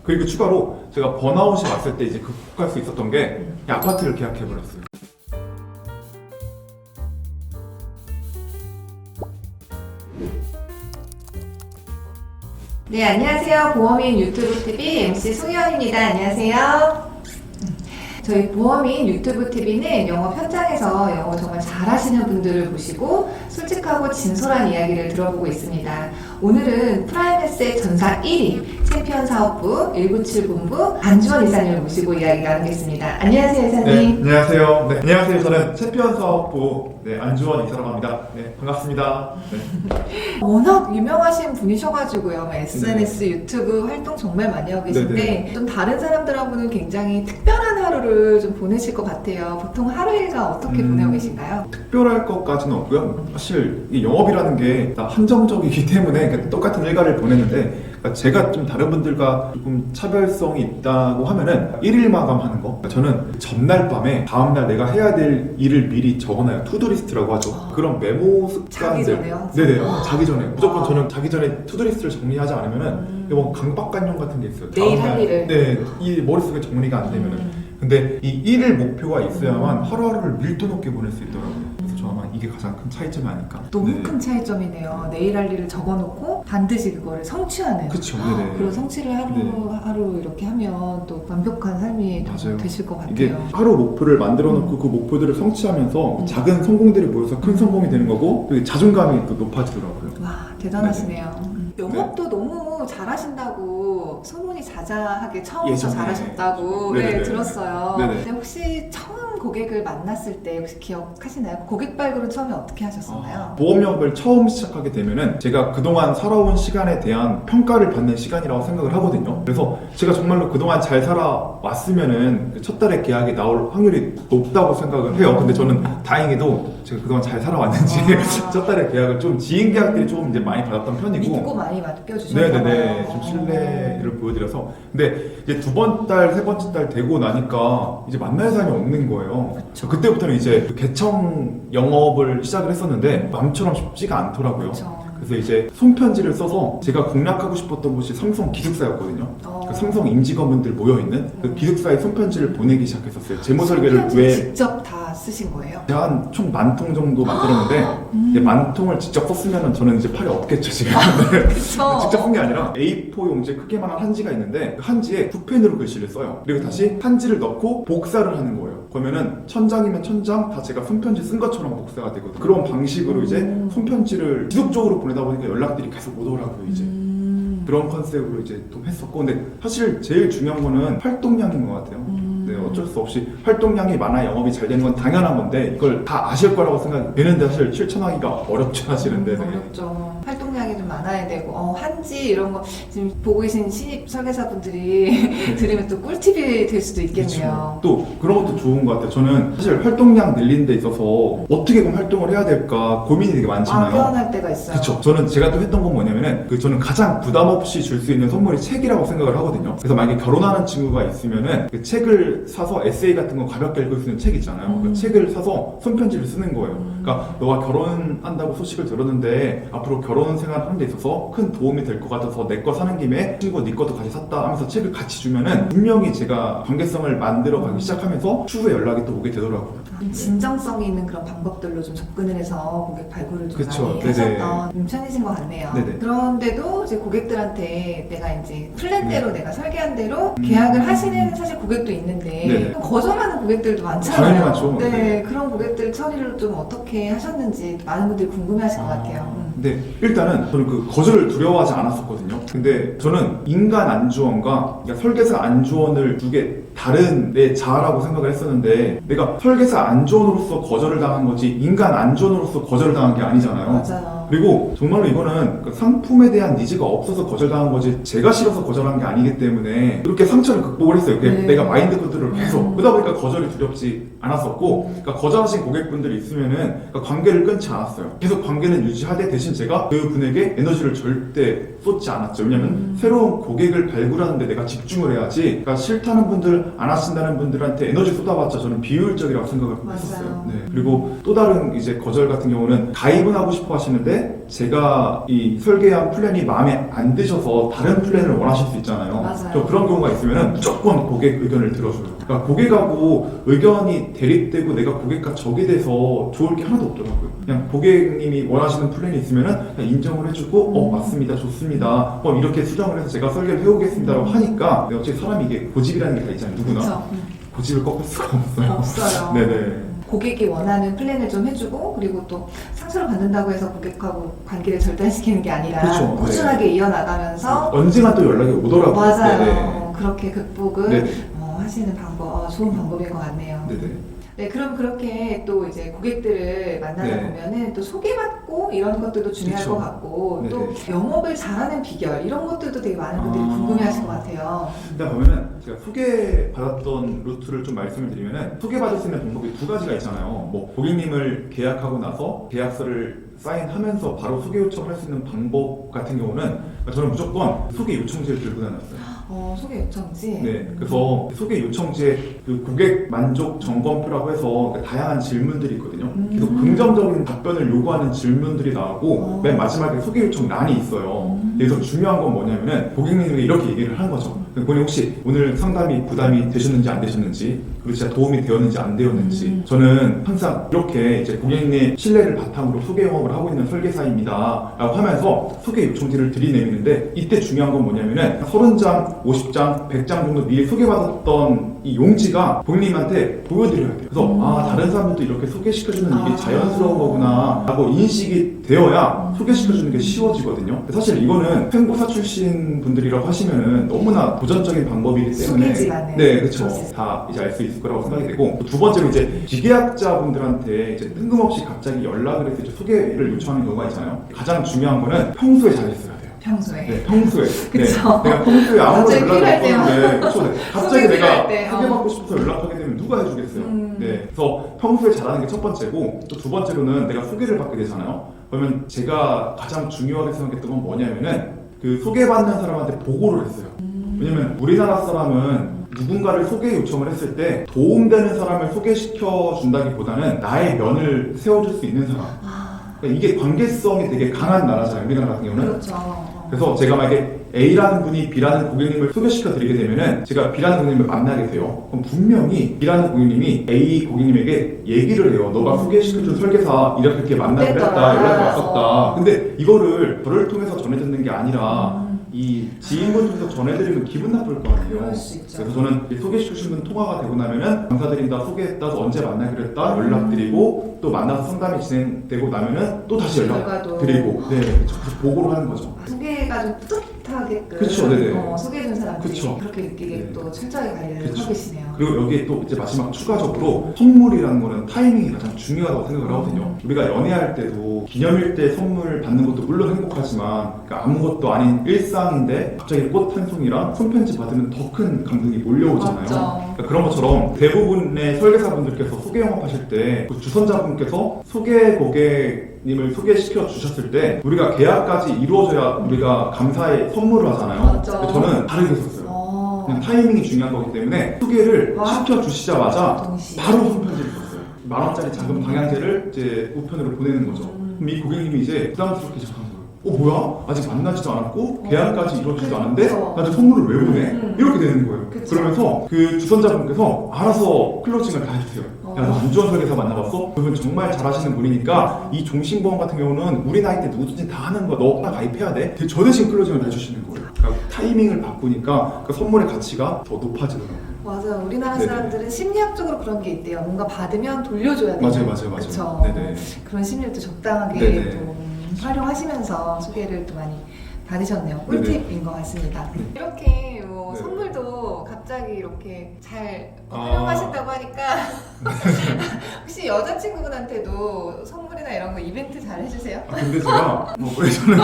그리고 추가로 제가 번아웃이 왔을 때 이제 극복할 수 있었던 게 이 아파트를 계약해버렸어요. 네, 안녕하세요. 보험인 유튜브 TV MC 송혜원입니다. 안녕하세요. 저희 보험인 유튜브 TV는 영업 현장에서 영어 정말 잘하시는 분들을 모시고 솔직하고 진솔한 이야기를 들어보고 있습니다. 오늘은 프라임에셋 전사 1위 챔피언 사업부 197본부 안주원 이사님을 모시고 이야기 나누겠습니다. 안녕하세요, 이사님. 네, 안녕하세요. 네, 안녕하세요. 저는 챔피언 사업부 안주원 이사라고 합니다. 네, 반갑습니다. 네. 워낙 유명하신 분이셔가지고요. SNS, 유튜브 활동 정말 많이 하고 계신데 네네. 좀 다른 사람들하고는 굉장히 특별한 하루를 좀 보내실 것 같아요. 보통 하루 일과 어떻게 보내고 계신가요? 특별할 것까지는 없고요. 사실 이 영업이라는 게 다 한정적이기 때문에 그러니까 똑같은 일과를 보내는데 그러니까 제가 좀 다른 분들과 조금 차별성이 있다고 하면은 1일 마감하는 거. 그러니까 저는 전날 밤에 다음날 내가 해야 될 일을 미리 적어놔요. 투두리스트라고 하죠. 그런 메모 습관들. 자기 전에요? 네네. 자기 전에. 무조건 저는 자기 전에 투두리스트를 정리하지 않으면은 뭐 강박관념 같은 게 있어요. 내일 다음날, 할 일을. 네. 이 머릿속에 정리가 안 되면은. 근데 이 1일 목표가 있어야만 하루하루를 밀도 높게 보낼 수 있더라고요. 그래서 저 아마 이게 가장 큰 차이점이 아닐까. 너무 네. 큰 차이점이네요. 내일 할 일을 적어놓고 반드시 그거를 성취하는. 그쵸. 네네. 그리고 성취를 하루 이렇게 하면 또 완벽한 삶이 맞아요. 되실 것 이게 같아요. 하루 목표를 만들어 놓고 그 목표들을 성취하면서 작은 성공들이 모여서 큰 성공이 되는 거고 또 자존감이 또 높아지더라고요. 와, 대단하시네요. 영업도 너무 잘하신다고 소문이 자자하게 처음부터 예전에. 잘하셨다고 네네네. 들었어요. 네네. 근데 혹시 처음 고객을 만났을 때 혹시 기억하시나요? 고객 발굴은 처음에 어떻게 하셨었나요? 보험 영업을 처음 시작하게 되면은 제가 그동안 살아온 시간에 대한 평가를 받는 시간이라고 생각을 하거든요. 그래서 제가 정말로 그동안 잘 살아왔으면은 첫 달에 계약이 나올 확률이 높다고 생각을 해요. 근데 저는 다행히도 제가 그동안 잘 살아왔는지 첫 달에 계약을 좀 지인 계약들이 조금 이제 많이 받았던 편이고 믿고 많이 맡겨주셨나요? 네네네. 좀 신뢰를 보여드려서. 근데 이제 두 번 달, 세 번째 달 되고 나니까 이제 만날 사람이 없는 거예요. 그때부터는 이제 그 개청 영업을 시작을 했었는데 마음처럼 쉽지가 않더라고요. 그쵸. 그래서 이제 손편지를 써서 제가 공략하고 싶었던 곳이 삼성 기숙사였거든요. 그 삼성 임직원분들 모여있는 그 기숙사에 손편지를 보내기 시작했었어요. 제모 설계를 손편지 왜 직접 다 쓰신 거예요? 제가 한 총 10,000통 정도 만들었는데 이제 10,000통을 직접 썼으면 저는 이제 팔이 없겠죠 지금. 그쵸. 직접 쓴 게 아니라 A4 용지 크기만한 한지가 있는데 그 한지에 붓펜으로 글씨를 써요. 그리고 다시 한지를 넣고 복사를 하는 거예요. 그러면은 천장이면 천장 다 제가 손편지 쓴 것처럼 복사가 되거든요. 그런 방식으로 이제 손편지를 지속적으로 보내다 보니까 연락들이 계속 오더라고요 이제. 그런 컨셉으로 이제 또 했었고 근데 사실 제일 중요한 거는 활동량인 것 같아요. 네, 어쩔 수 없이 활동량이 많아야 영업이 잘 되는 건 당연한 건데 이걸 다 아실 거라고 생각이 되는데 사실 실천하기가 어렵죠 사실은. 네. 어렵죠. 활동량이 좀 많아야 되고 한지 이런 거 지금 보고 계신 신입 설계사분들이 들으면 또 꿀팁이 될 수도 있겠네요. 그쵸. 또 그런 것도 좋은 것 같아요. 저는 사실 활동량 늘리는 데 있어서 어떻게 그럼 활동을 해야 될까 고민이 되게 많잖아요. 불안할 때가 있어요. 그렇죠. 저는 제가 또 했던 건 뭐냐면은 저는 가장 부담 없이 줄 수 있는 선물이 책이라고 생각을 하거든요. 그래서 만약에 결혼하는 친구가 있으면은 그 책을 사서 에세이 같은 거 가볍게 읽을 수 있는 책 있잖아요. 그 책을 사서 손편지를 쓰는 거예요. 그러니까 너가 결혼한다고 소식을 들었는데 앞으로 결혼 생활하는 데 있어서 큰 도움이 될 것 같아서 내 거 사는 김에 친구 네 것도 같이 샀다 하면서 책을 같이 주면은 분명히 제가 관계성을 만들어 가기 시작하면서 추후에 연락이 또 오게 되더라고요. 진정성이 있는 그런 방법들로 좀 접근을 해서 고객 발굴을 좀 그쵸. 많이 네네. 하셨던 편이신 것 같네요. 네네. 그런데도 이제 고객들한테 내가 이제 플랜대로 내가 설계한 대로 계약을 하시는 사실 고객도 있는데 네네. 거절하는 고객들도 많잖아요. 당연히 많죠. 네, 네. 그런 고객들 처리를 좀 어떻게 하셨는지 많은 분들이 궁금해하실 것 같아요. 네, 일단은 저는 그 거절을 두려워하지 않았었거든요. 근데 저는 인간 안주원과 그러니까 설계사 안주원을 두 개 다른 내 자아라고 생각을 했었는데 내가 설계사 안주원으로서 거절을 당한 거지 인간 안주원으로서 거절을 당한 게 아니잖아요. 맞아요. 그리고 정말로 이거는 그 상품에 대한 니즈가 없어서 거절당한 거지 제가 싫어서 거절한 게 아니기 때문에 그렇게 상처를 극복을 했어요. 네. 내가 마인드 컨트롤을 계속 그러다 보니까 거절이 두렵지 않았었고 그러니까 거절하신 고객분들이 있으면은 그러니까 관계를 끊지 않았어요. 계속 관계는 유지하되 대신 제가 그 분에게 에너지를 절대 쏟지 않았죠. 왜냐면 새로운 고객을 발굴하는데 내가 집중을 해야지 그러니까 싫다는 분들 안 하신다는 분들한테 에너지 쏟아봤자 저는 비효율적이라고 생각을 맞아요. 했었어요. 네. 그리고 또 다른 이제 거절 같은 경우는 가입은 하고 싶어 하시는데 설계하는데 제가 이 설계한 플랜이 마음에 안 드셔서 다른 플랜을 원하실 수 있잖아요. 맞아요. 저 그런 경우가 있으면 무조건 고객 의견을 들어줘요. 그러니까 고객하고 의견이 대립되고 내가 고객과 적이 돼서 좋을 게 하나도 없더라고요. 그냥 고객님이 원하시는 플랜이 있으면은 그냥 인정을 해주고 맞습니다, 좋습니다. 이렇게 수정을 해서 제가 설계를 해오겠습니다라고 하니까 근데 어차피 사람이 이게 고집이라는 게 다 있잖아요. 누구나 그쵸. 고집을 꺾을 수가 없어요. 없어요. 네네. 고객이 원하는 플랜을 좀 해주고 그리고 또 상처를 받는다고 해서 고객하고 관계를 절단시키는 게 아니라 그쵸, 꾸준하게 이어나가면서 언젠가 또 연락이 오더라고요. 맞아요. 네네. 그렇게 극복을 네네. 하시는 방법 좋은 방법인 것 같네요. 네네. 네, 그럼 그렇게 또 이제 고객들을 만나다 네. 보면은 또 소개받고 이런 것들도 중요할 그쵸. 것 같고 네네. 또 영업을 잘하는 비결 이런 것들도 되게 많은 분들이 궁금해하실 것 같아요. 일단 보면은 제가 소개받았던 루트를 좀 말씀을 드리면은 소개받을 수 있는 방법이 두 가지가 있잖아요. 뭐 고객님을 계약하고 나서 계약서를 사인하면서 바로 소개 요청을 할 수 있는 방법 같은 경우는 저는 무조건 소개 요청지를 들고 다녔어요. 소개 요청지. 네, 그래서 소개 요청지에 그 고객 만족 점검표라고 해서 다양한 질문들이 있거든요. 계속 긍정적인 답변을 요구하는 질문들이 나오고 맨 마지막에 소개 요청 란이 있어요. 여기서 중요한 건 뭐냐면은 고객님에게 이렇게 얘기를 하는 거죠. 고객님 혹시 오늘 상담이 부담이 되셨는지 안 되셨는지 그리고 진짜 도움이 되었는지 안 되었는지 저는 항상 이렇게 이제 고객님 신뢰를 바탕으로 소개 영업을 하고 있는 설계사입니다 라고 하면서 소개 요청지를 들이내미는데 이때 중요한 건 뭐냐면은 30장, 50장, 100장 정도 미리 소개받았던 이 용지가 고객님한테 보여드려야 돼요. 그래서 다른 사람들도 이렇게 소개시켜주는 이게 자연스러운 거구나 라고 인식이 되어야 소개시켜주는 게 쉬워지거든요. 사실 이거는 횡보사 출신 분들이라고 하시면은 너무나 도전적인 방법이기 때문에 소개지간에 네, 그렇죠. 다 이제 알 수 있을 거라고 생각이 되고 두 번째로 이제 비계약자분들한테 이제 뜬금없이 갑자기 연락을 해서 이제 소개를 요청하는 경우가 있잖아요. 가장 중요한 거는 평소에 잘했어야 돼요. 평소에. 네, 평소에. 그쵸. 네, 내가 평소에 아무런 갑자기 연락을 필요할 때만. 없었는데, 그쵸, 네. 갑자기 소개 내가 필요할 때, 소개받고 싶어서 연락하게 되면 누가 해주겠어요. 네, 그래서 평소에 잘하는 게 첫 번째고, 또 두 번째로는 내가 소개를 받게 되잖아요. 그러면 제가 가장 중요하게 생각했던 건 뭐냐면은 그 소개받는 사람한테 보고를 했어요. 왜냐면 우리나라 사람은 누군가를 소개 요청을 했을 때 도움되는 사람을 소개시켜 준다기보다는 나의 면을 세워줄 수 있는 사람. 그러니까 이게 관계성이 되게 강한 나라잖아요. 우리나라 같은 경우는. 그렇죠. 그래서 제가 만약에 A라는 분이 B라는 고객님을 소개시켜 드리게 되면은 제가 B라는 고객님을 만나게 돼요. 그럼 분명히 B라는 고객님이 A 고객님에게 얘기를 해요. 너가 소개시켜준 설계사 이렇게 만나기로 했다. 연락이 왔었다. 근데 이거를 저를 통해서 전해 듣는 게 아니라 이 지인분 통해서 전해드리면 기분 나쁠 거 아니에요. 그럴 수 있죠. 그래서 저는 소개시켜주신 분 통화가 되고 나면은 감사드린다, 소개했다, 언제 만나기로 했다 연락드리고 또 만나서 상담이 진행되고 나면은 또 다시 결과도. 연락드리고 네, 그래서 보고를 하는 거죠. 소개가 좀 뿌듯하게끔 그쵸, 네네. 소개해준 사람들이 그쵸. 그렇게 느끼게 네. 또 철저하게 관리를 그쵸. 하고 계시네요. 그리고 여기에 또 이제 마지막 추가적으로 선물이라는 거는 타이밍이 가장 중요하다고 생각을 하거든요. 우리가 연애할 때도 기념일 때 선물 받는 것도 물론 행복하지만 그러니까 아무것도 아닌 일상인데 갑자기 꽃 한 송이랑 손편지 받으면 더 큰 감동이 몰려오잖아요. 맞죠. 그러니까 그런 것처럼 대부분의 설계사분들께서 소개 영업하실 때 그 주선자분께서 소개 고객님을 소개시켜 주셨을 때 우리가 계약까지 이루어져야 우리가 감사의 선물을 하잖아요. 맞죠. 근데 저는 다르게 했었어요. 그냥 타이밍이 중요한 거기 때문에 소개를 시켜주시자마자 동시에. 바로 손편지를 썼어요. 10,000원짜리 자금 방향제를 이제 우편으로 보내는 거죠. 그럼 이 고객님이 이제 부담스럽게 시작한 거예요. 뭐야? 아직 만나지도 않았고 계약까지 이루어지지도 않은데 그쵸. 나한테 선물을 왜 보내? 이렇게 되는 거예요. 그쵸. 그러면서 그 주선자분께서 알아서 클로징을 다 해주세요. 야, 너 안주원 설계사 만나봤어? 그분 정말 잘하시는 분이니까 이 종신보험 같은 경우는 우리 나이 때 누구든지 다 하는 거 너 하나 가입해야 돼. 저 대신 클로징을 해주시는 거예요. 그러니까 타이밍을 바꾸니까 그 선물의 가치가 더 높아지더라고요. 맞아요. 우리나라 네네. 사람들은 심리학적으로 그런 게 있대요. 뭔가 받으면 돌려줘야 돼요. 맞아요. 그쵸? 네네. 그런 심리를 또 적당하게 네네. 또 활용하시면서 소개를 또 많이 받으셨네요. 네네. 꿀팁인 것 같습니다. 네. 이렇게 뭐 네. 선물도 갑자기 이렇게 잘 아. 활용하신다고 하니까 혹시 여자친구분한테도 선물이나 이런 거 이벤트 잘 해주세요? 근데 제가 뭐 그러셨는데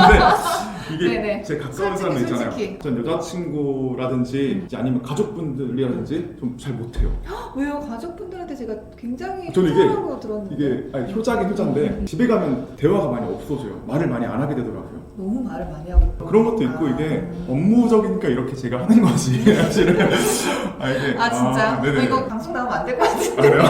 이게 네네. 제 가까운 솔직히, 사람들 있잖아요. 솔직히. 전 여자친구라든지 이제 아니면 가족분들이라든지 좀 잘 못해요. 왜요? 가족분들한테 제가 굉장히 저는 이게- 편하고 들었는데 이게 아니, 효자긴 효자인데 집에 가면 대화가 많이 없어져요. 말을 많이 안 하게 되더라고요. 너무 말을 많이 하고 그런 것도 있고 이게 업무적이니까 이렇게 제가 하는 거지 사실은. 이게 진짜? 네네. 이거 방송 나오면 안 될 것 같은데. 그래요?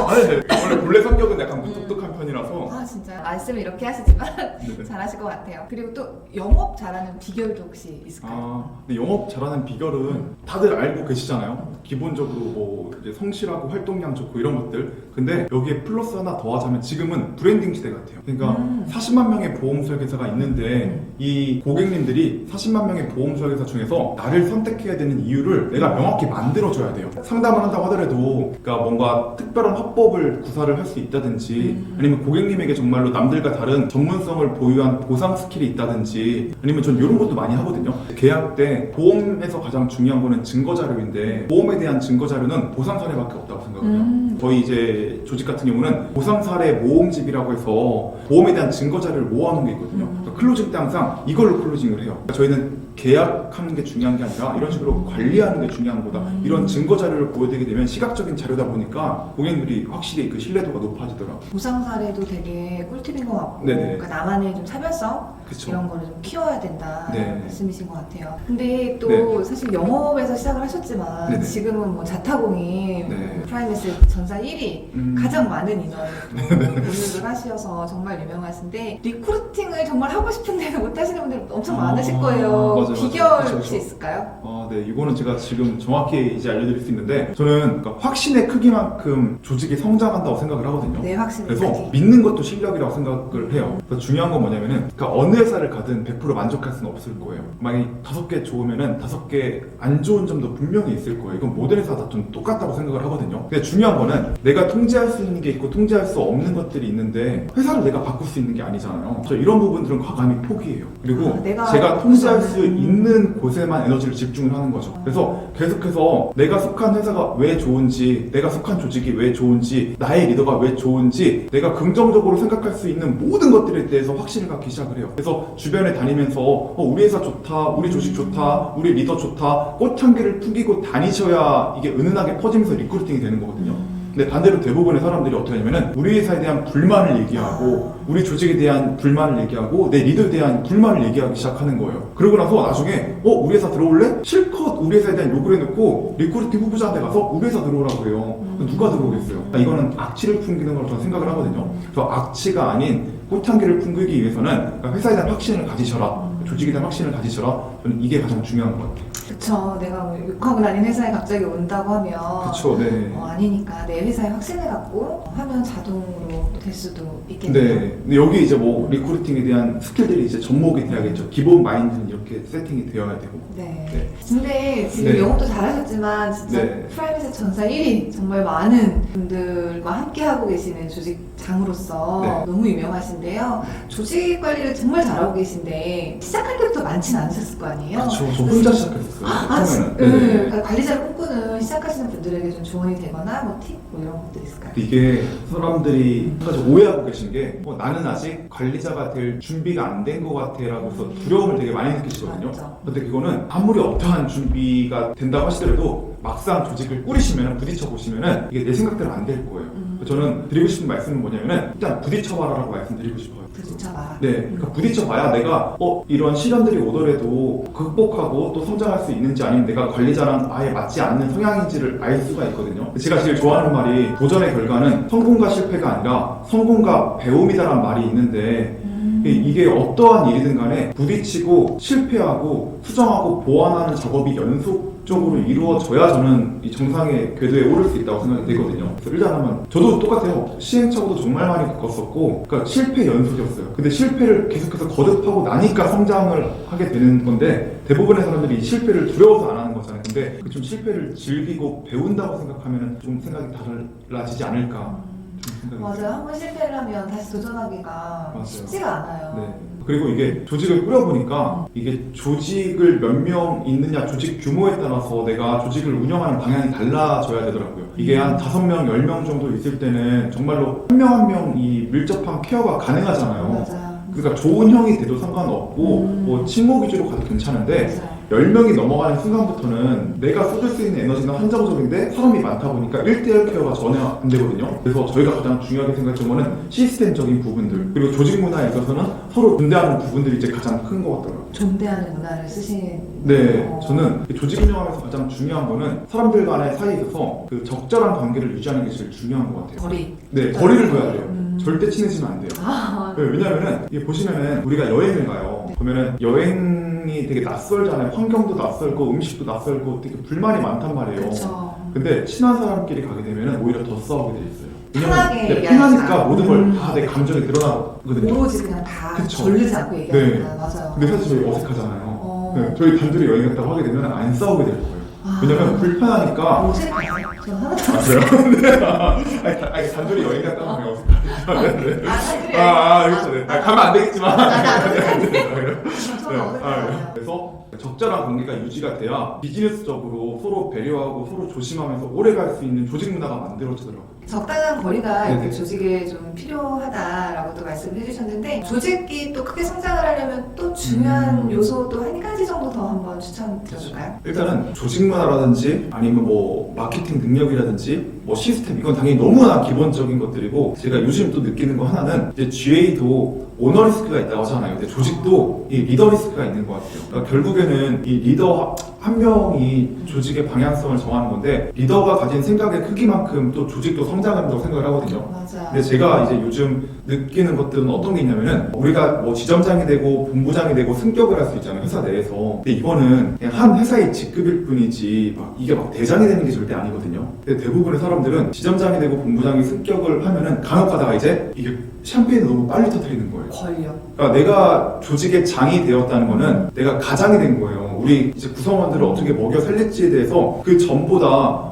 아니, 네. 원래 본래 성격은 약간 무뚝뚝한 편이라서 진짜 말씀을 이렇게 하시지만 네네. 잘하실 것 같아요. 그리고 또 영업 잘하는 비결도 혹시 있을까요? 근데 영업 잘하는 비결은 다들 알고 계시잖아요. 기본적으로 뭐 이제 성실하고 활동량 좋고 이런 것들. 근데 여기에 플러스 하나 더 하자면 지금은 브랜딩 시대 같아요. 그러니까 40만 명의 보험 설계사가 있는데 이 고객님들이 40만 명의 보험 설계사 중에서 나를 선택해야 되는 이유를 내가 명확히 만들어줘야 돼요. 상담을 한다고 하더라도 그러니까 뭔가 특별한 화법을 구사를 할 수 있다든지 아니면 고객님에게 정말로 남들과 다른 전문성을 보유한 보상 스킬이 있다든지 아니면 전 이런 것도 많이 하거든요. 계약 때 보험에서 가장 중요한 거는 증거 자료인데 보험에 대한 증거 자료는 보상 사례밖에 없다고 생각해요. 저희 이제 조직 같은 경우는 보상 사례 모음집이라고 해서 보험에 대한 증거 자료를 모아놓은 게 있거든요. 그러니까 클로징 때 항상 이걸로 클로징을 해요. 그러니까 저희는 계약하는 게 중요한 게 아니라 이런 식으로 관리하는 게 중요한 거다. 이런 증거 자료를 보여드리게 되면 시각적인 자료다 보니까 고객님들이 확실히 그 신뢰도가 높아지더라고요. 보상 사례도 되게 꿀팁인 것 같고 네네. 그러니까 나만의 좀 차별성 그쵸. 이런 거를 좀 키워야 된다 네. 말씀이신 것 같아요. 근데 또 네. 사실 영업에서 시작을 하셨지만 네네. 지금은 뭐 자타공인 네. 프라이머스 전사 1위 가장 많은 인원을 보유를 하셔서 정말 유명하신데 리크루팅을 정말 하고 싶은데 못 하시는 분들 엄청 많으실 거예요. 맞아요. 비결 그쵸, 혹시 그쵸. 있을까요? 네, 이거는 제가 지금 정확히 이제 알려드릴 수 있는데 저는 그러니까 확신의 크기만큼 조직이 성장한다고 생각을 하거든요. 네, 확실히. 그래서 믿는 것도 실력이라고 생각을 해요. 그래서 중요한 건 뭐냐면은 그러니까 어느 회사를 가든 100% 만족할 수는 없을 거예요. 만약에 5개 좋으면은 5개 안 좋은 점도 분명히 있을 거예요. 이건 모든 회사 다 좀 똑같다고 생각을 하거든요. 근데 중요한 거는 내가 통제할 수 있는 게 있고 통제할 수 없는 것들이 있는데 회사를 내가 바꿀 수 있는 게 아니잖아요. 저 이런 부분들은 과감히 포기해요. 그리고 제가 통제할 수 있는 곳에만 에너지를 집중을 하는 거죠. 그래서 계속해서 내가 속한 회사가 왜 좋은지, 내가 속한 조직이 왜 좋은지, 나의 리더가 왜 좋은지, 내가 긍정적으로 생각할 수 있는 모든 것들에 대해서 확신을 갖기 시작을 해요. 그래서 주변에 다니면서 우리 회사 좋다, 우리 조직 좋다, 우리 리더 좋다, 꽃향기를 풍기고 다니셔야 이게 은은하게 퍼지면서 리크루팅이 되는 거거든요. 근데 반대로 대부분의 사람들이 어떻게 하냐면은 우리 회사에 대한 불만을 얘기하고 우리 조직에 대한 불만을 얘기하고 내 리더에 대한 불만을 얘기하기 시작하는 거예요. 그러고 나서 나중에 우리 회사 들어올래? 실컷 우리 회사에 대한 욕을 해놓고 리크루팅 후보자한테 가서 우리 회사 들어오라고 해요. 누가 들어오겠어요? 그러니까 이거는 악취를 풍기는 걸 저는 생각을 하거든요. 그래서 악취가 아닌 꽃향기를 풍기기 위해서는 그러니까 회사에 대한 확신을 가지셔라, 조직에 대한 확신을 가지셔라. 저는 이게 가장 중요한 것 같아요. 그쵸. 내가 뭐 욕하고 다닌 회사에 갑자기 온다고 하면 그쵸, 네. 아니니까 내 회사에 확신을 갖고 하면 자동으로 될 수도 있겠네요. 네. 근데 여기 이제 뭐 리크루팅에 대한 스킬들이 이제 접목이 돼야겠죠. 기본 마인드는 이렇게 세팅이 되어야 되고. 네. 네. 근데 지금 네. 영업도 잘하셨지만 진짜 네. 프라이빗의 전사 1위 정말 많은 분들과 함께 하고 계시는 조직장으로서 네. 너무 유명하신데요. 조직 관리를 정말 잘하고 계신데 시작할 때부터 많지는 않으셨을 거 아니에요? 그렇죠. 저 혼자 시작했어요. 처음에는. 네. 네. 그러니까 관리자를 꿈꾸는 시작하시는 분들에게 좀 조언이 되거나 뭐 팁? 뭐 이런 것들 있을까요? 이게 사람들이 한 가지 오해하고 계신 게 나는 아직 관리자가 될 준비가 안 된 것 같아 라고 해서 두려움을 되게 많이 느끼시거든요. 맞죠. 근데 그거는 아무리 어떠한 준비가 된다고 하시더라도 막상 조직을 꾸리시면 부딪혀 보시면 이게 내 생각대로 안 될 거예요. 저는 드리고 싶은 말씀은 뭐냐면 일단 부딪혀봐라라고 말씀드리고 싶어요. 부딪혀봐라. 네, 그러니까 부딪혀봐야 내가 이런 시련들이 오더라도 극복하고 또 성장할 수 있는지 아니면 내가 관리자랑 아예 맞지 않는 성향인지를 알 수가 있거든요. 제가 제일 좋아하는 말이 도전의 결과는 성공과 실패가 아니라 성공과 배움이다라는 말이 있는데 이게 어떠한 일이든 간에 부딪히고 실패하고 수정하고 보완하는 작업이 연속적으로 이루어져야 저는 이 정상의 궤도에 오를 수 있다고 생각이 되거든요. 그래서 일단 하면 저도 똑같아요. 시행착오도 정말 많이 겪었었고 그러니까 실패 연속이었어요. 근데 실패를 계속해서 거듭하고 나니까 성장을 하게 되는 건데 대부분의 사람들이 이 실패를 두려워서 안 하는 거잖아요. 근데 좀 실패를 즐기고 배운다고 생각하면 좀 생각이 달라지지 않을까. 맞아요. 한 번 실패를 하면 다시 도전하기가 맞아요. 쉽지가 않아요. 네. 그리고 이게 조직을 꾸려보니까 이게 조직을 몇 명 있느냐 조직 규모에 따라서 내가 조직을 운영하는 방향이 달라져야 되더라고요. 이게 한 5명, 10명 정도 있을 때는 정말로 한 명 한 명 이 밀접한 케어가 가능하잖아요. 맞아요. 그러니까 좋은 형이 돼도 상관없고 뭐 친목 위주로 가도 괜찮은데 맞아요. 10명이 넘어가는 순간부터는 내가 쏟을 수 있는 에너지는 한정적인데 사람이 많다 보니까 1대1 케어가 전혀 안 되거든요. 그래서 저희가 가장 중요하게 생각했던 거는 시스템적인 부분들 그리고 조직 문화에 있어서는 서로 존대하는 부분들이 이제 가장 큰 것 같더라고요. 존대하는 문화를 쓰신. 네, 저는 조직 운영하면서 가장 중요한 거는 사람들 간의 사이에 있어서 그 적절한 관계를 유지하는 게 제일 중요한 것 같아요. 거리. 네, 거리를 둬야 돼요. 절대 친해지면 안 돼요. 아, 네, 왜냐면은 이게 보시면은 우리가 여행을 가요. 그러면은 여행이 되게 낯설잖아요. 환경도 낯설고 음식도 낯설고 되게 불만이 많단 말이에요. 그렇죠. 근데 친한 사람끼리 가게 되면은 오히려 더 싸우게 돼 있어요. 편하게 네, 얘기하니까. 편하니까 모든 걸 다 내 감정이 드러나거든요. 오로지 그냥 다 그쵸. 졸리지 않고 얘기하니까. 맞아요. 근데 사실 저희 어색하잖아요. 어. 네, 저희 단둘이 여행 갔다고 하게 되면 안 싸우게 될 거예요. 아. 왜냐면 불편하니까. 어색하세요? 저는 하나도 아, 그래요? 아니, 단둘이 여행 갔다 오면 어색하겠죠. 네. 그렇죠. 네. 가면 안 되겠지만. 저는 어색하잖아요. 그래서 적절한 관계가 유지가 돼야 비즈니스적으로 서로 배려하고 서로 조심하면서 오래 갈 수 있는 조직 문화가 만들어지더라고요. 적당한 거리가 네네. 이렇게 조직에 좀 필요하다라고 또 말씀을 해주셨는데 조직이 또 크게 성장을 하려면 또 중요한 요소도 한 가지 정도 더 한번 추천드려볼까요? 일단은 조직 문화라든지 아니면 뭐 마케팅 능력이라든지 뭐 시스템 이건 당연히 너무나 기본적인 것들이고 제가 요즘 또 느끼는 거 하나는 이제 GA도 오너 리스크가 있다고 하잖아요. 근데 조직도 이 리더 리스크가 있는 것 같아요. 그러니까 결국에는 이 리더 한 명이 조직의 방향성을 정하는 건데 리더가 가진 생각의 크기만큼 또 조직도 성장한다고 생각을 하거든요. 맞아요. 근데 제가 이제 요즘 느끼는 것들은 어떤 게 있냐면은 우리가 뭐 지점장이 되고 본부장이 되고 승격을 할 수 있잖아요, 회사 내에서. 근데 이거는 그냥 한 회사의 직급일 뿐이지 막 이게 막 대장이 되는 게 절대 아니거든요. 근데 대부분의 사람들은 지점장이 되고 본부장이 승격을 하면은 간혹 가다가 이제 이게 샴페인을 너무 빨리 터뜨리는 거예요. 권력. 그러니까 내가 조직의 장이 되었다는 거는 내가 가장이 된 거예요. 우리 이제 구성원들을 어떻게 먹여 살릴지에 대해서 그 전보다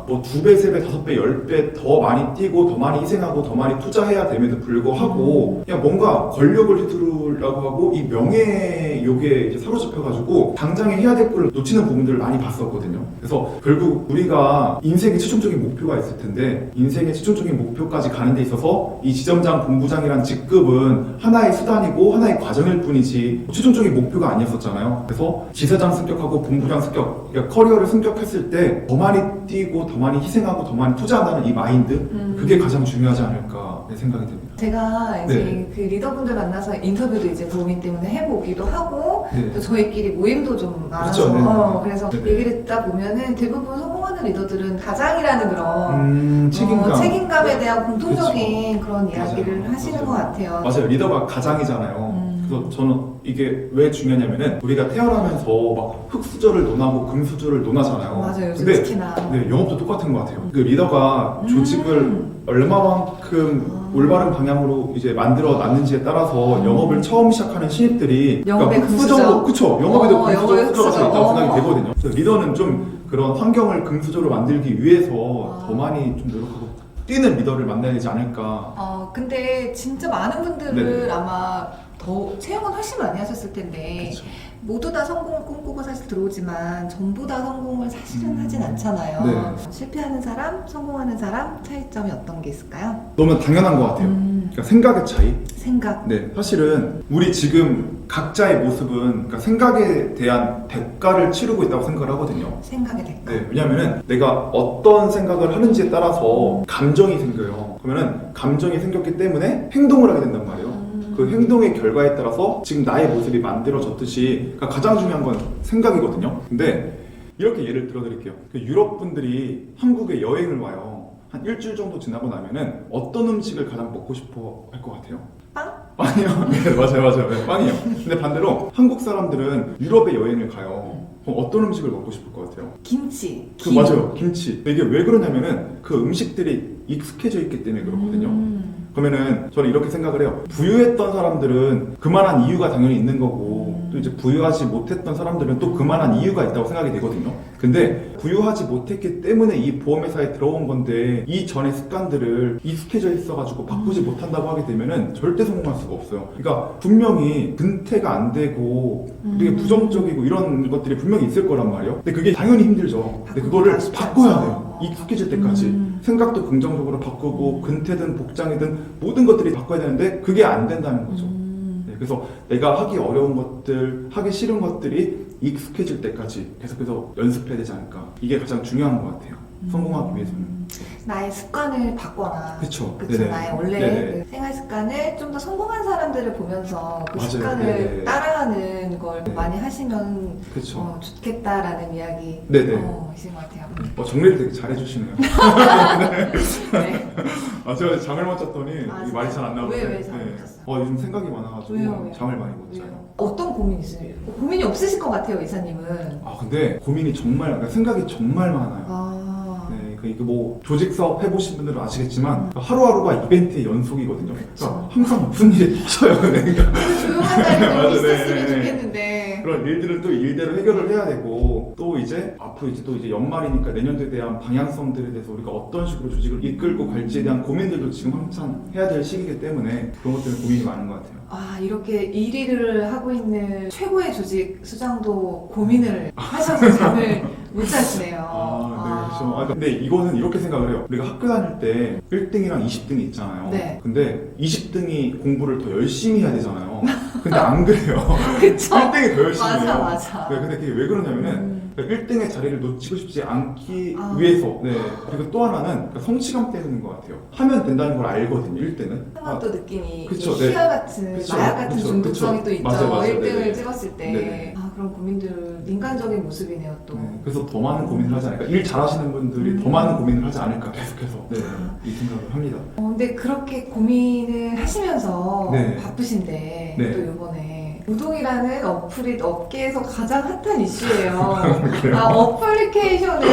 뭐 2배, 3배, 5배, 10배 더 많이 뛰고 더 많이 희생하고 더 많이 투자해야 됨에도 불구하고 그냥 뭔가 권력을 휘두르려고 하고 이 명예욕에 이제 사로잡혀가지고 당장에 해야 될 걸 놓치는 부분들을 많이 봤었거든요. 그래서 결국 우리가 인생의 최종적인 목표가 있을 텐데 인생의 최종적인 목표까지 가는 데 있어서 이 지점장, 본부장이란 직급은 하나의 수단이고 하나의 과정일 뿐이지 최종적인 목표가 아니었었잖아요. 그래서 지사장 승격하고 본부장 승격, 그러니까 커리어를 승격했을 때 더 많이 뛰고 더 많이 희생하고 더 많이 투자한다는 이 마인드 그게 가장 중요하지 않을까 생각이 듭니다. 제가 이제 네. 그 리더분들 만나서 인터뷰도 이제 보민 때문에 해보기도 하고 네. 또 저희끼리 모임도 좀 많아서 그렇죠, 네. 그래서 네. 얘기를 듣다 보면은 대부분 성공하는 리더들은 가장이라는 그런 책임감. 책임감에 대한 공통적인 그런 맞아요. 이야기를 하시는 맞아요. 것 같아요. 맞아요. 리더가 가장이잖아요. 그래서 저는 이게 왜 중요하냐면은 우리가 태어나면서 막 흙수저를 논하고 금수저를 논하잖아요. 맞아요. 요즘 근데 특히나. 네, 영업도 똑같은 것 같아요. 그 리더가 조직을 얼마만큼 올바른 방향으로 이제 만들어 놨는지에 따라서 영업을 처음 시작하는 신입들이 영업의 금수저. 그쵸. 영업에도 영업의 금수저가 금수저. 있다고 생각이 되거든요. 그래서 리더는 좀 그런 환경을 금수저로 만들기 위해서 더 많이 좀 노력하고 뛰는 리더를 만나야 되지 않을까. 근데 진짜 많은 분들을 네네. 아마 더 채용은 훨씬 많이 하셨을 텐데 그쵸. 모두 다 성공을 꿈꾸고 사실 들어오지만 전부 다 성공을 사실은 하진 않잖아요. 네. 실패하는 사람, 성공하는 사람 차이점이 어떤 게 있을까요? 너무 당연한 것 같아요. 그러니까 생각의 차이. 생각. 네, 사실은 우리 지금 각자의 모습은 그러니까 생각에 대한 대가를 치르고 있다고 생각을 하거든요. 생각의 대가. 네, 왜냐면은 내가 어떤 생각을 하는지에 따라서 감정이 생겨요. 그러면은 감정이 생겼기 때문에 행동을 하게 된단 말이에요. 그 행동의 결과에 따라서 지금 나의 모습이 만들어졌듯이 그러니까 가장 중요한 건 생각이거든요. 근데 이렇게 예를 들어드릴게요. 그 유럽 분들이 한국에 여행을 와요. 한 일주일 정도 지나고 나면은 어떤 음식을 가장 먹고 싶어 할 것 같아요? 빵? 빵이요? 네, 맞아요. 네, 빵이요. 근데 반대로 한국 사람들은 유럽에 여행을 가요. 그럼 어떤 음식을 먹고 싶을 것 같아요? 김치. 맞아요. 김치. 이게 왜 그러냐면은 그 음식들이 익숙해져 있기 때문에 그렇거든요. 그러면은 저는 이렇게 생각을 해요. 부유했던 사람들은 그만한 이유가 당연히 있는 거고 또 이제 부유하지 못했던 사람들은 또 그만한 이유가 있다고 생각이 되거든요. 근데 부유하지 못했기 때문에 이 보험회사에 들어온 건데 이 전의 습관들을 익숙해져 있어가지고 바꾸지 못한다고 하게 되면은 절대 성공할 수가 없어요. 그러니까 분명히 근태가 안 되고 되게 부정적이고 이런 것들이 분명히 있을 거란 말이에요. 근데 그게 당연히 힘들죠. 근데 그거를 바꿔야 돼요. 익숙해질 때까지 생각도 긍정적으로 바꾸고 근태든 복장이든 모든 것들이 바꿔야 되는데 그게 안 된다는 거죠. 네, 그래서 내가 하기 어려운 것들, 하기 싫은 것들이 익숙해질 때까지 계속해서 연습해야 되지 않을까. 이게 가장 중요한 것 같아요. 성공하기 위해서는. 나의 습관을 바꿔라. 그쵸. 그쵸. 네네. 나의 원래 네네. 그 생활 습관을 좀 더 성공한 사람들을 보면서 그 맞아요. 습관을 네네. 따라하는 걸 네. 많이 하시면 그쵸. 좋겠다라는 이야기 네네. 이신 것 같아요. 정리를 되게 잘해주시네요. 네. 제가 잠을 못 잤더니 아, 이 말이 잘 안 나오는데. 왜 잠을 못 잤어요? 요즘 생각이 많아가지고 왜요? 잠을 많이 못 자요. 왜요? 어떤 고민이 있으세요? 고민이 없으실 것 같아요, 이사님은. 근데 고민이 정말, 그러니까 생각이 정말 많아요. 네, 이게 뭐 조직 사업 해보신 분들은 아시겠지만 하루하루가 이벤트의 연속이거든요. 그러니까 항상 무슨 일이 터져요. 그러니까 조용한 자리도 맞아, 있었으면 네, 네. 좋겠는데. 그런 일들을 또 일대로 해결을 해야 되고 또 이제 앞으로 이제 또 이제 연말이니까 내년도에 대한 방향성들에 대해서 우리가 어떤 식으로 조직을 이끌고 갈지에 대한 고민들도 지금 한참 해야 될 시기이기 때문에 그런 것 때문에 고민이 많은 것 같아요. 이렇게 1위를 하고 있는 최고의 조직 수장도 고민을 하셔서 잠을 못 자시네요. 네, 그렇죠. 근데 이거는 이렇게 생각을 해요. 우리가 학교 다닐 때 1등이랑 20등이 있잖아요. 네. 근데 20등이 공부를 더 열심히 해야 되잖아요. 근데 안 그래요. 그쵸? 1등이 더 열심히 해요. 맞아. 네, 근데 그게 왜 그러냐면은 1등의 자리를 놓치고 싶지 않기 아. 위해서. 네. 그리고 또 하나는 성취감 때문인 것 같아요. 하면 된다는 걸 알거든요, 1등은. 하나 또 느낌이 그쵸, 이 네. 희열 같은 그쵸, 마약 같은 그쵸, 중독성이 그쵸. 또 있죠. 맞아요, 1등을 네네. 찍었을 때. 네네. 그런 고민들 인간적인 모습이네요 또. 네, 그래서 더 많은 고민을 하지 않을까. 일 잘하시는 분들이 더 많은 고민을 하지 않을까, 계속해서. 네, 이 생각을 합니다. 근데 그렇게 고민을 하시면서 네. 바쁘신데 네. 또 이번에 우동이라는 어플이 업계에서 가장 핫한 이슈예요. 그래요? 어플리케이션을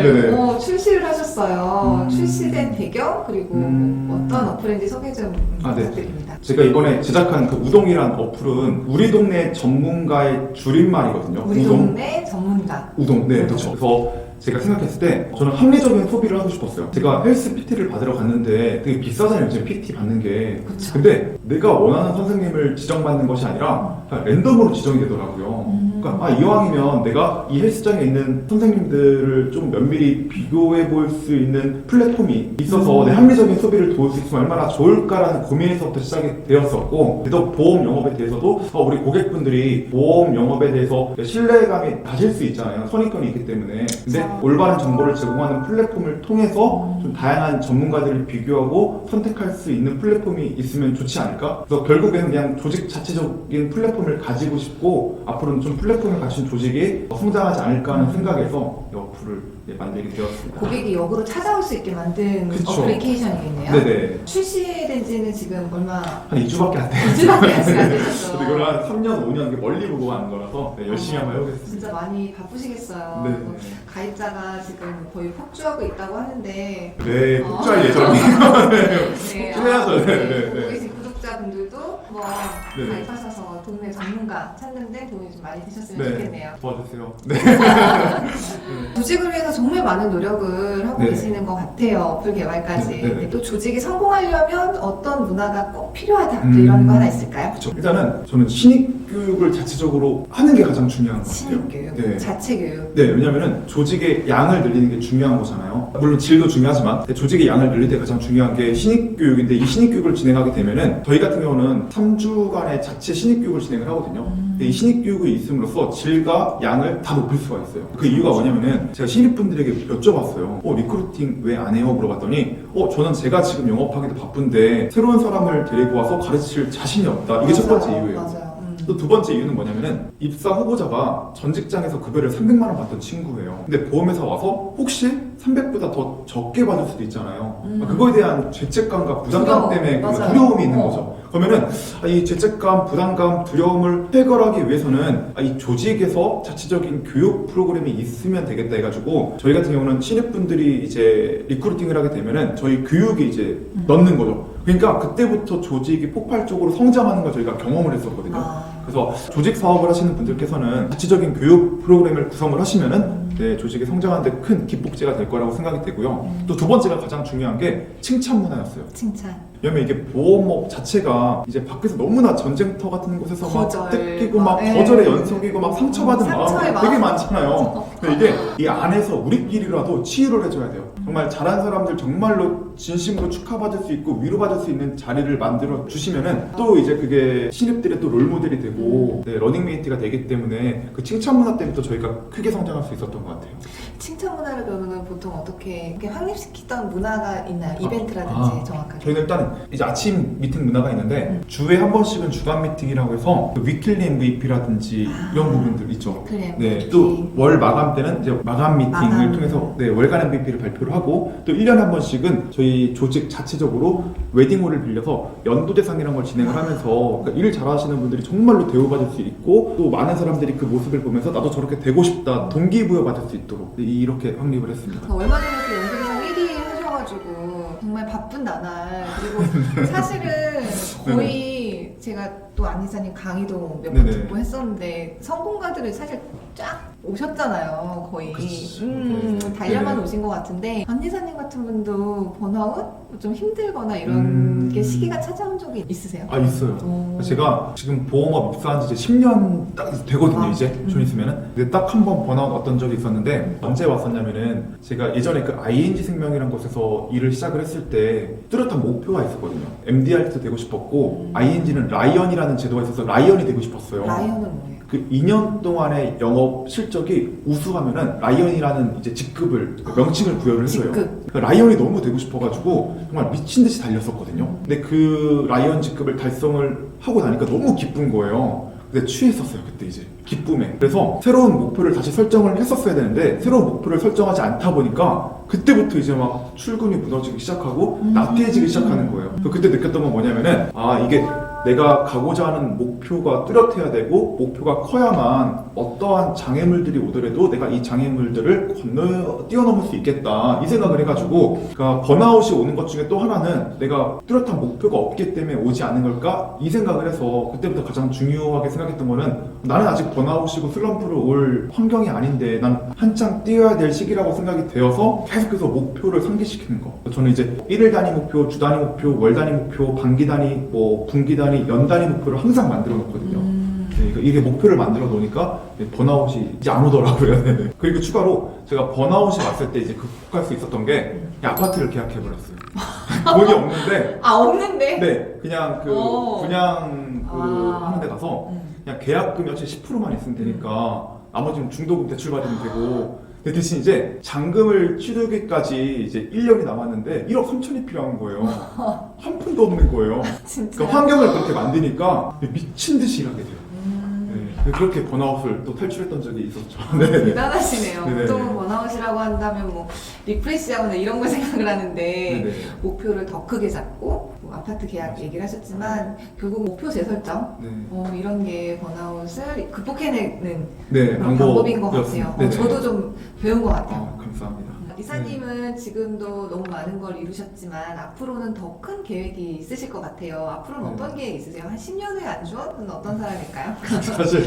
네네. 출시를 하셨어요. 음. 출시된 배경 그리고 어떤 어플인지 소개 좀 네. 부탁드립니다. 제가 이번에 제작한 그 우동이란 어플은 우리 동네 전문가의 줄임말이거든요. 우리 우동. 동네 전문가. 우동, 네, 그렇죠. 그래서 제가 생각했을 때 저는 합리적인 소비를 하고 싶었어요. 제가 헬스 PT를 받으러 갔는데 되게 비싸잖아요, 요즘 PT 받는 게. 그쵸. 근데 내가 원하는 선생님을 지정받는 것이 아니라 그냥 랜덤으로 지정이 되더라고요. 그러니까 이왕이면 내가 이 헬스장에 있는 선생님들을 좀 면밀히 비교해 볼 수 있는 플랫폼이 있어서 내 합리적인 소비를 도울 수 있으면 얼마나 좋을까라는 고민에서부터 시작이 되었었고, 그래서 보험 영업에 대해서도 우리 고객분들이 보험 영업에 대해서 신뢰감이 가실 수 있잖아요. 선입견이 있기 때문에. 근데 올바른 정보를 제공하는 플랫폼을 통해서 좀 다양한 전문가들을 비교하고 선택할 수 있는 플랫폼이 있으면 좋지 않을까? 그래서 결국에는 그냥 조직 자체적인 플랫폼을 가지고 싶고 앞으로는 좀 플랫폼을 갖춘 조직이 성장하지 않을까 하는 생각에서 이 어플을 만들게 되었습니다. 고객이 역으로 찾아올 수 있게 만든 그쵸. 어플리케이션이겠네요. 네네. 출시된 지는 지금 얼마? 한 2주밖에 안 돼요. 2주밖에 아직 안 되셨죠. 저도 이걸 한 3년, 5년 멀리 보고 하는 거라서 열심히 한번 해보겠습니다. 진짜 많이 바쁘시겠어요. 네. 가입자가 지금 거의 폭주하고 있다고 하는데 네, 폭주할 예정이에요. 네, 해야죠. 네, 네, 보고 네. 계신 구독자분들도 한번 네. 가입하셔서 동네 전문가 찾는데 도움이 좀 많이 되셨으면 네, 좋겠네요. 도와주세요. 네. 조직을 위해서 정말 많은 노력을 하고 네. 계시는 것 같아요. 어플 개발까지. 네, 네, 네. 근데 또 조직이 성공하려면 어떤 문화가 꼭 필요하다. 또 이런 거 하나 있을까요? 그렇죠. 일단은 저는 신입 교육을 자체적으로 하는 게 가장 중요한 것 같아요. 신입교육, 네. 자체교육. 네, 왜냐면은 조직의 양을 늘리는 게 중요한 거잖아요. 물론 질도 중요하지만 조직의 양을 늘릴 때 가장 중요한 게 신입교육인데 이 신입교육을 진행하게 되면은 저희 같은 경우는 3주간의 자체 신입교육을 진행을 하거든요. 근데 이 신입교육이 있음으로써 질과 양을 다 높일 수가 있어요. 그 이유가 뭐냐면은 제가 신입분들에게 여쭤봤어요. 리크루팅 왜 안 해요? 물어봤더니 저는 제가 지금 영업하기도 바쁜데 새로운 사람을 데리고 와서 가르칠 자신이 없다. 이게 첫 번째 이유예요. 맞아요. 또 두 번째 이유는 뭐냐면은 입사 후보자가 전 직장에서 급여를 300만 원 받던 친구예요. 근데 보험회사 와서 혹시 300보다 더 적게 받을 수도 있잖아요. 그거에 대한 죄책감과 부담감 때문에 맞아요. 두려움이 있는 거죠. 그러면은 이 죄책감, 부담감, 두려움을 해결하기 위해서는 이 조직에서 자체적인 교육 프로그램이 있으면 되겠다 해가지고 저희 같은 경우는 신입분들이 이제 리크루팅을 하게 되면은 저희 교육에 이제 넣는 거죠. 그러니까 그때부터 조직이 폭발적으로 성장하는 걸 저희가 경험을 했었거든요. 그래서 조직 사업을 하시는 분들께서는 자체적인 교육 프로그램을 구성을 하시면은 조직이 성장하는 데 큰 기폭제가 될 거라고 생각이 되고요. 또 두 번째가 가장 중요한 게 칭찬 문화였어요. 칭찬. 왜냐면 이게 보험업 자체가 이제 밖에서 너무나 전쟁터 같은 곳에서 거절, 막 뜯기고 막 네. 거절의 연속이고 막 상처받은 상처의 마음이 되게 마음. 많잖아요. 근데 이게 이 안에서 우리끼리라도 치유를 해줘야 돼요. 정말 잘한 사람들 정말로 진심으로 축하받을 수 있고 위로받을 수 있는 자리를 만들어 주시면은 또 이제 그게 신입들의 또 롤모델이 되고 러닝메이트가 되기 때문에 그 칭찬 문화 때부터 저희가 크게 성장할 수 있었던 것 것 같아요. 칭찬 문화를 그러면 보통 어떻게 이렇게 확립시키던 문화가 있나요? 이벤트라든지 정확하게. 저희는 일단 이제 아침 미팅 문화가 있는데 주에 한 번씩은 주간 미팅이라고 해서 그 위클리 MVP라든지 이런 부분들 있죠. 그래. 네, 또 월 마감 때는 이제 마감 미팅을 마감. 통해서 네, 월간 MVP를 발표를 하고 또 1년에 한 번씩은 저희 조직 자체적으로 웨딩홀을 빌려서 연도대상이라는 걸 진행을 하면서 그러니까 일 잘하시는 분들이 정말로 대우받을 수 있고 또 많은 사람들이 그 모습을 보면서 나도 저렇게 되고 싶다 동기부여 받을 수 있도록 이렇게 확립을 했습니다. 얼마 전에 그 연기대상 1위 하셔가지고 정말 바쁜 나날 그리고 사실은 거의 제가 또 안 이사님 강의도 몇 번 네네. 듣고 했었는데 성공가들을 사실 쫙 오셨잖아요 거의. 그치. 달려만 네네. 오신 것 같은데 안 이사님 같은 분도 번아웃? 좀 힘들거나 이런 게 시기가 찾아온 적이 있으세요? 아 있어요. 오. 제가 지금 보험업 입사한 지 이제 10년 딱 되거든요. 아, 이제 좀 있으면은. 근데 딱 한 번 번아웃 왔던 적이 있었는데 언제 왔었냐면은 제가 예전에 그 ING 생명이라는 곳에서 일을 시작을 했을 때 뚜렷한 목표가 있었거든요. MDR도 되고 싶었고 ING는 라이언이라는 제도가 있어서 라이언이 되고 싶었어요. 라이언은 뭐예요? 그 2년 동안의 영업 실적이 우수하면은 라이언이라는 이제 직급을 명칭을 부여를 했어요. 직급. 그 라이언이 너무 되고 싶어가지고 정말 미친 듯이 달렸었거든요. 근데 그 라이언 직급을 달성을 하고 나니까 너무 기쁜 거예요. 근데 취했었어요 그때 이제 기쁨에. 그래서 새로운 목표를 다시 설정을 했었어야 되는데 새로운 목표를 설정하지 않다 보니까 그때부터 이제 막 출근이 무너지기 시작하고 나태해지기 시작하는 거예요. 그래서 그때 느꼈던 건 뭐냐면은 아 이게 내가 가고자 하는 목표가 뚜렷해야 되고 목표가 커야만 어떠한 장애물들이 오더라도 내가 이 장애물들을 뛰어넘을 수 있겠다 이 생각을 해가지고 그러니까 번아웃이 오는 것 중에 또 하나는 내가 뚜렷한 목표가 없기 때문에 오지 않는 걸까 이 생각을 해서 그때부터 가장 중요하게 생각했던 거는 나는 아직 번아웃이고 슬럼프로 올 환경이 아닌데 난 한창 뛰어야 될 시기라고 생각이 되어서 계속해서 목표를 상기시키는 거. 저는 이제 1일 단위 목표, 주 단위 목표, 월 단위 목표, 반기 단위, 뭐 분기 단위, 연 단위 목표를 항상 만들어 놓거든요. 네, 그러니까 이게 목표를 만들어 놓으니까 번아웃이 이제 안 오더라고요. 네. 그리고 추가로 제가 번아웃이 왔을 때 이제 극복할 수 있었던 게 아파트를 계약해 버렸어요. 돈이 없는데 아 없는데? 네, 그냥 그 오. 분양 그 아. 하는 데 가서 그냥 계약금이 어차피 10%만 있으면 되니까 나머지는 중도금 대출 받으면 되고 근데 대신 이제 잔금을 치르기까지 이제 1년이 남았는데 1억 3천이 필요한 거예요. 한 푼도 없는 거예요. 진짜. 그러니까 환경을 그렇게 만드니까 미친 듯이 일하게 돼요. 네, 그렇게 번아웃을 또 탈출했던 적이 있었죠. 네. 대단하시네요. 네네. 보통은 번아웃이라고 한다면 뭐 리프레시하거나 이런 걸 생각을 하는데 네네. 목표를 더 크게 잡고 뭐 아파트 계약 얘기를 하셨지만 결국 목표 재설정 네. 이런 게 번아웃을 극복해내는 네, 그런 방법인 것 같아요. 네네. 저도 좀 배운 것 같아요. 감사합니다. 이사님은 지금도 너무 많은 걸 이루셨지만 앞으로는 더 큰 계획이 있으실 것 같아요. 앞으로는 네. 어떤 계획 있으세요? 한 10년 후에 안주원은 어떤 사람일까요? 사실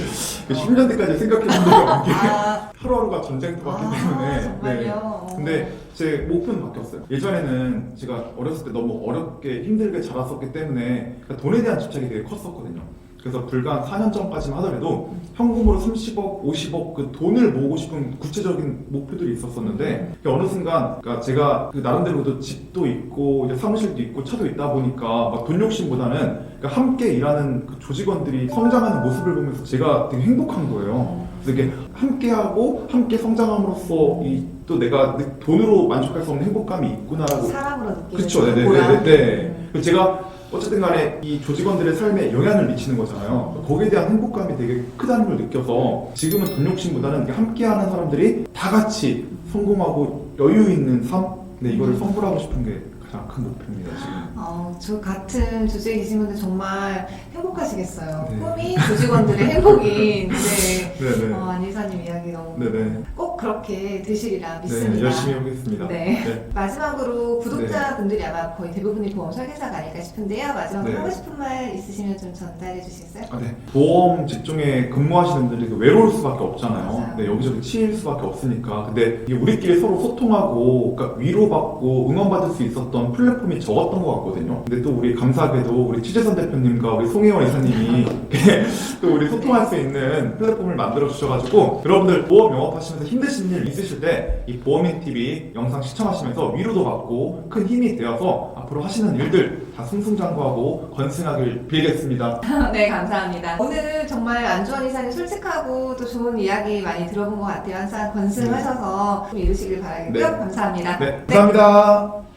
그 10년 뒤까지 생각해 본 적이 없는 게 아, 하루하루가 전쟁도 같기 때문에 정말요? 네. 근데 제 목표는 바뀌었어요. 예전에는 제가 어렸을 때 너무 어렵게 힘들게 자랐었기 때문에 그러니까 돈에 대한 집착이 되게 컸었거든요. 그래서 불과 한 4년 전까지만 하더라도 현금으로 30억, 50억 그 돈을 모으고 싶은 구체적인 목표들이 있었었는데 어느 순간 그러니까 제가 그 나름대로도 집도 있고 이제 사무실도 있고 차도 있다 보니까 막 돈 욕심보다는 그러니까 함께 일하는 그 조직원들이 성장하는 모습을 보면서 제가 되게 행복한 거예요. 그래서 이게 함께하고 함께 성장함으로써 이 또 내가 돈으로 만족할 수 없는 행복감이 있구나라고. 사람으로 느끼는 그렇죠, 네네네. 제가 어쨌든 간에 이 조직원들의 삶에 영향을 미치는 거잖아요. 거기에 대한 행복감이 되게 크다는 걸 느껴서 지금은 돈 욕심보다는 이렇게 함께하는 사람들이 다 같이 성공하고 여유 있는 삶? 네, 이거를 선물하고 싶은 게 가장 큰 목표입니다, 지금. 저 같은 주제에 계신 분들 정말 행복하시겠어요. 네. 꿈이 조직원들의 행복인데 네네. 안이사님 이야기 너무 네네. 꼭 그렇게 되시리라 믿습니다. 네, 열심히 해보겠습니다. 네. 마지막으로 구독자분들이 아마 거의 대부분이 보험 설계사가 아닐까 싶은데요. 마지막으로 네. 하고 싶은 말 있으시면 좀 전달해 주시겠어요? 아, 네. 보험 직종에 근무하시는 분들이 외로울 수밖에 없잖아요. 맞아요. 네, 여기저기 치일 수밖에 없으니까. 근데 이게 우리끼리 서로 소통하고, 그러니까 위로받고 응원받을 수 있었던 어떤 플랫폼이 적었던 것 같거든요. 근데 또 우리 감사하게도 우리 취재선 대표님과 우리 송혜원 이사님이 또 우리 소통할 수 있는 플랫폼을 만들어 주셔가지고 여러분들 보험 영업하시면서 힘드신 일 있으실 때 이 보험인 TV 영상 시청하시면서 위로도 받고 큰 힘이 되어서 앞으로 하시는 일들 다 승승장구하고 건승하길 빌겠습니다. 네, 감사합니다. 오늘 정말 안주원 이사님 솔직하고 또 좋은 이야기 많이 들어본 것 같아요. 항상 건승하셔서 좀 이루시길 바라겠고요. 네. 감사합니다. 네, 감사합니다.